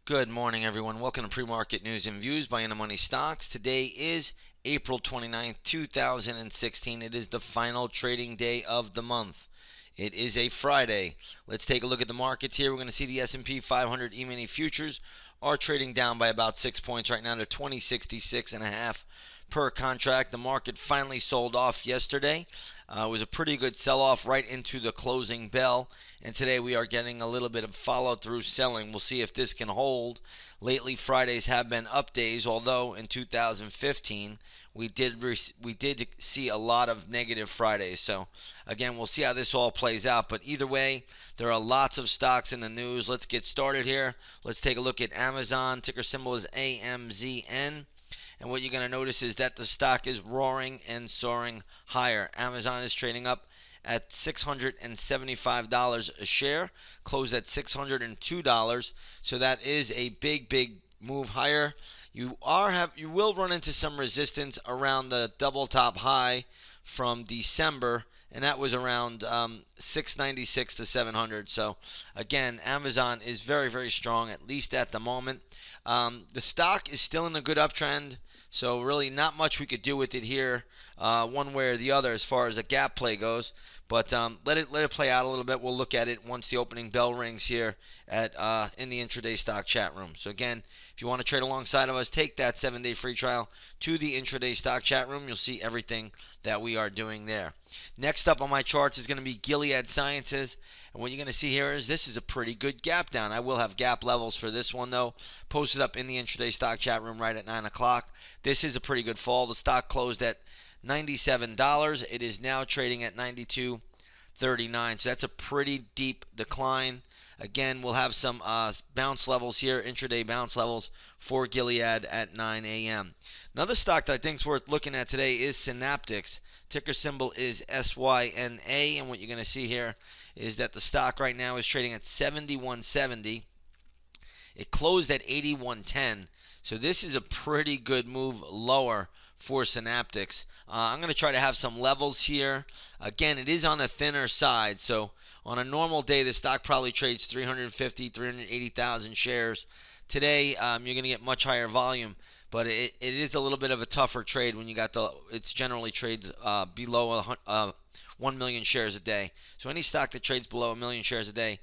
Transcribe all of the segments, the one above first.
Good morning, everyone. Welcome to Pre-Market News and Views by InTheMoneyStocks. Today is April 29th, 2016. It is the final trading day of the month. It is a Friday. Let's take a look at the markets here. We're going to see the S&P 500 E-mini futures are trading down by about 6 points right now to 2066.5 per contract. The market finally sold off yesterday. It was a pretty good sell-off right into the closing bell, and today we are getting a little bit of follow-through selling. We'll see if this can hold. Lately, Fridays have been up days, although in 2015 we did see a lot of negative Fridays. So again, we'll see how this all plays out. But either way, there are lots of stocks in the news. Let's get started here. Let's take a look at Amazon. Ticker symbol is AMZN. And what you're going to notice is that the stock is roaring and soaring higher. Amazon is trading up at $675 a share, closed at $602. So that is a big move higher. You will run into some resistance around the double top high from December, and that was around 696 to 700. So again, Amazon is very strong, at least at the moment. The stock is still in a good uptrend, so really not much we could do with it here, one way or the other as far as a gap play goes. But let it play out a little bit. We'll look at it once the opening bell rings here at in the intraday stock chat room. So again, if you want to trade alongside of us, take that 7-day free trial to the intraday stock chat room. You'll see everything that we are doing there. Next up on my charts is going to be Gilead Sciences. And what you're going to see here is this is a pretty good gap down. I will have gap levels for this one, though, posted up in the intraday stock chat room right at 9 o'clock. This is a pretty good fall. The stock closed at $97. It is now trading at $92.39. So that's a pretty deep decline. Again, we'll have some bounce levels here, intraday bounce levels for Gilead at 9 a.m. Another stock that I think is worth looking at today is Synaptics. Ticker symbol is SYNA, and what you're going to see here is that the stock right now is trading at $71.70. It closed at $81.10, so this is a pretty good move lower for Synaptics. I'm going to try to have some levels here. Again, it is on the thinner side, so on a normal day, the stock probably trades 380,000 shares. Today, you're going to get much higher volume, but it is a little bit of a tougher trade when you got it's generally trades below 1 million shares a day. So any stock that trades below 1 million shares a day,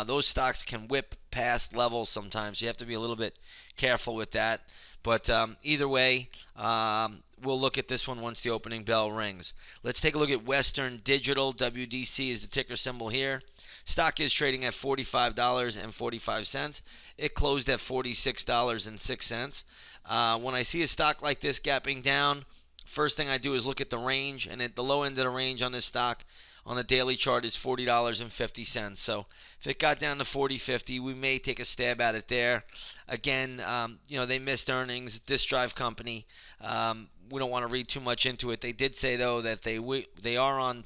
those stocks can whip past levels sometimes. You have to be a little bit careful with that. But either way, we'll look at this one once the opening bell rings. Let's take a look at Western Digital. WDC is the ticker symbol here. Stock is trading at $45.45. It closed at $46.06. When I see a stock like this gapping down, first thing I do is look at the range, and at the low end of the range on this stock on the daily chart is $40.50. So if it got down to $40.50, we may take a stab at it there. Again, they missed earnings. Disk drive company. We don't want to read too much into it. They did say, though, that they are on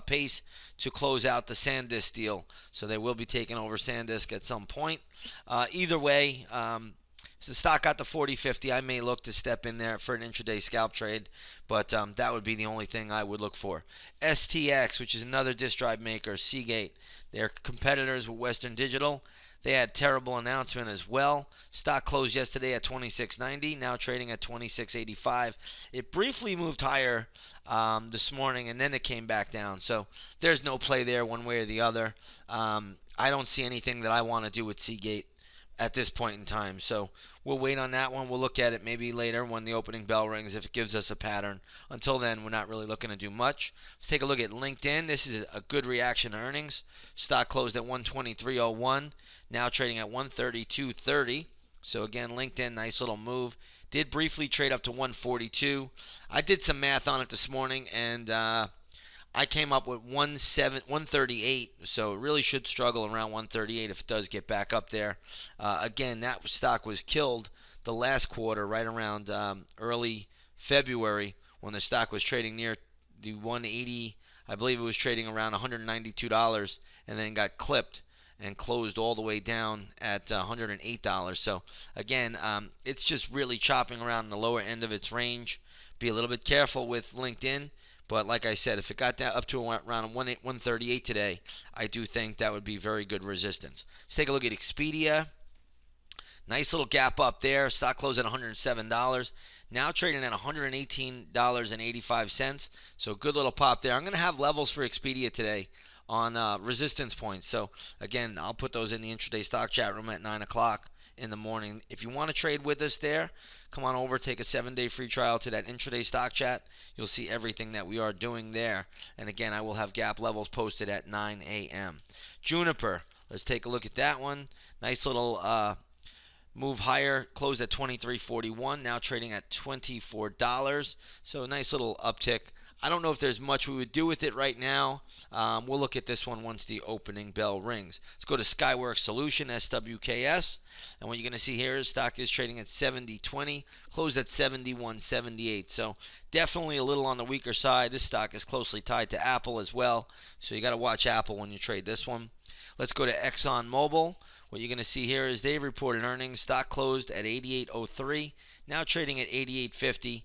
pace to close out the SanDisk deal, so they will be taking over SanDisk at some point. Either way, if the stock got to $40.50, I may look to step in there for an intraday scalp trade, but that would be the only thing I would look for. STX, which is another disk drive maker, Seagate, they're competitors with Western Digital. They had terrible announcement as well. Stock closed yesterday at $26.90, now trading at $26.85. It briefly moved higher this morning, and then it came back down. So there's no play there one way or the other. I don't see anything that I want to do with Seagate at this point in time. So we'll wait on that one. We'll look at it maybe later when the opening bell rings if it gives us a pattern. Until then, we're not really looking to do much. Let's take a look at LinkedIn. This is a good reaction to earnings. Stock closed at $123.01, now trading at $132.30. So again, LinkedIn, nice little move. Did briefly trade up to $142. I did some math on it this morning, and I came up with 138, so it really should struggle around 138 if it does get back up there. Again, that stock was killed the last quarter, right around early February, when the stock was trading near the 180. I believe it was trading around $192, and then got clipped and closed all the way down at $108. So again, it's just really chopping around the lower end of its range. Be a little bit careful with LinkedIn. But like I said, if it got down up to around 138 today, I do think that would be very good resistance. Let's take a look at Expedia. Nice little gap up there. Stock closed at $107. Now trading at $118.85. So good little pop there. I'm going to have levels for Expedia today on resistance points. So again, I'll put those in the intraday stock chat room at 9 o'clock in the morning. If you want to trade with us there, come on over, take a 7-day free trial to that intraday stock chat. You'll see everything that we are doing there. And again, I will have gap levels posted at 9 a.m. Juniper, let's take a look at that one. Nice little move higher, closed at $23.41, now trading at $24. So a nice little uptick. I don't know if there's much we would do with it right now. We'll look at this one once the opening bell rings. Let's go to Skyworks Solution, SWKS. And what you're going to see here is stock is trading at 70.20, closed at 71.78. So definitely a little on the weaker side. This stock is closely tied to Apple as well. So you got to watch Apple when you trade this one. Let's go to ExxonMobil. What you're going to see here is they reported earnings. Stock closed at 88.03, now trading at 88.50.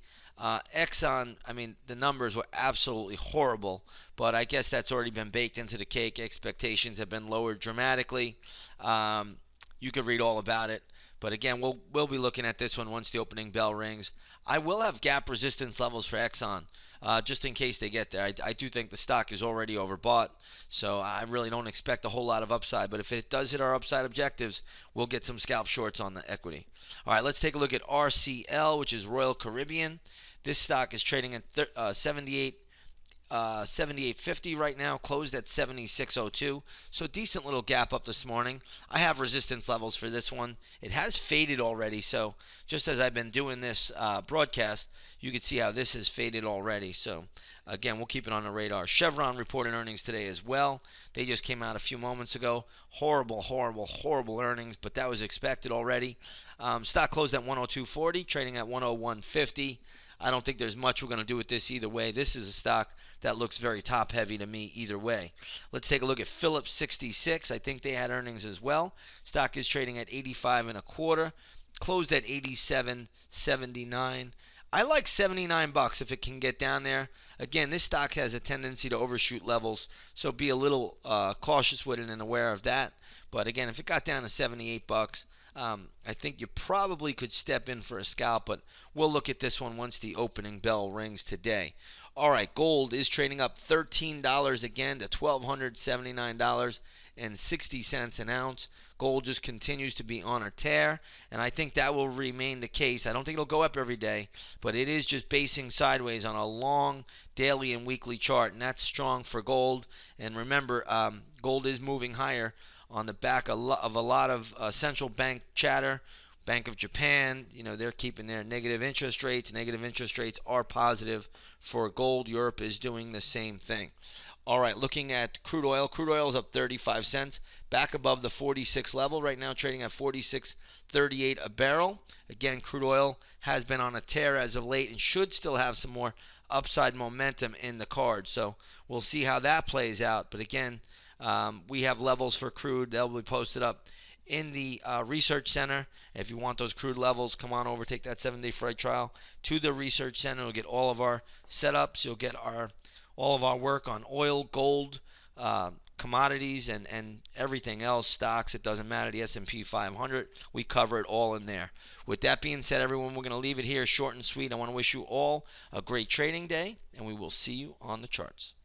Exxon, I mean, the numbers were absolutely horrible, but I guess that's already been baked into the cake. Expectations have been lowered dramatically. You could read all about it. But again, we'll be looking at this one once the opening bell rings. I will have gap resistance levels for Exxon, just in case they get there. I do think the stock is already overbought, so I really don't expect a whole lot of upside. But if it does hit our upside objectives, we'll get some scalp shorts on the equity. All right, let's take a look at RCL, which is Royal Caribbean. This stock is trading at 78.50 right now, closed at 76.02. So decent little gap up this morning. I have resistance levels for this one. It has faded already, so just as I've been doing this broadcast, you can see how this has faded already. So again, we'll keep it on the radar. Chevron reported earnings today as well. They just came out a few moments ago. Horrible earnings, but that was expected already. Stock closed at 102.40, trading at 101.50. I don't think there's much we're going to do with this either way. This is a stock that looks very top heavy to me either way. Let's take a look at Phillips 66. I think they had earnings as well. Stock is trading at 85.25, closed at 87.79. I like $79 if it can get down there. Again, this stock has a tendency to overshoot levels, so be a little cautious with it and aware of that. But again, if it got down to $78, I think you probably could step in for a scalp, but we'll look at this one once the opening bell rings today. All right, gold is trading up $13 again to $1,279.60 an ounce. Gold just continues to be on a tear, and I think that will remain the case. I don't think it'll go up every day, but it is just basing sideways on a long daily and weekly chart, and that's strong for gold. And remember, gold is moving higher on the back of a lot of central bank chatter. Bank of Japan, they're keeping their negative interest rates. Negative interest rates are positive for gold. Europe is doing the same thing. All right, looking at crude oil. Crude oil is up 35 cents, back above the 46 level. Right now trading at 46.38 a barrel. Again, crude oil has been on a tear as of late and should still have some more upside momentum in the card. So we'll see how that plays out. But again, we have levels for crude. They'll be posted up in the research center. If you want those crude levels, come on over, take that 7-day free trial to the research center. You'll get all of our setups. You'll get all of our work on oil, gold, commodities, and everything else, stocks. It doesn't matter. The S&P 500, we cover it all in there. With that being said, everyone, we're going to leave it here short and sweet. I want to wish you all a great trading day, and we will see you on the charts.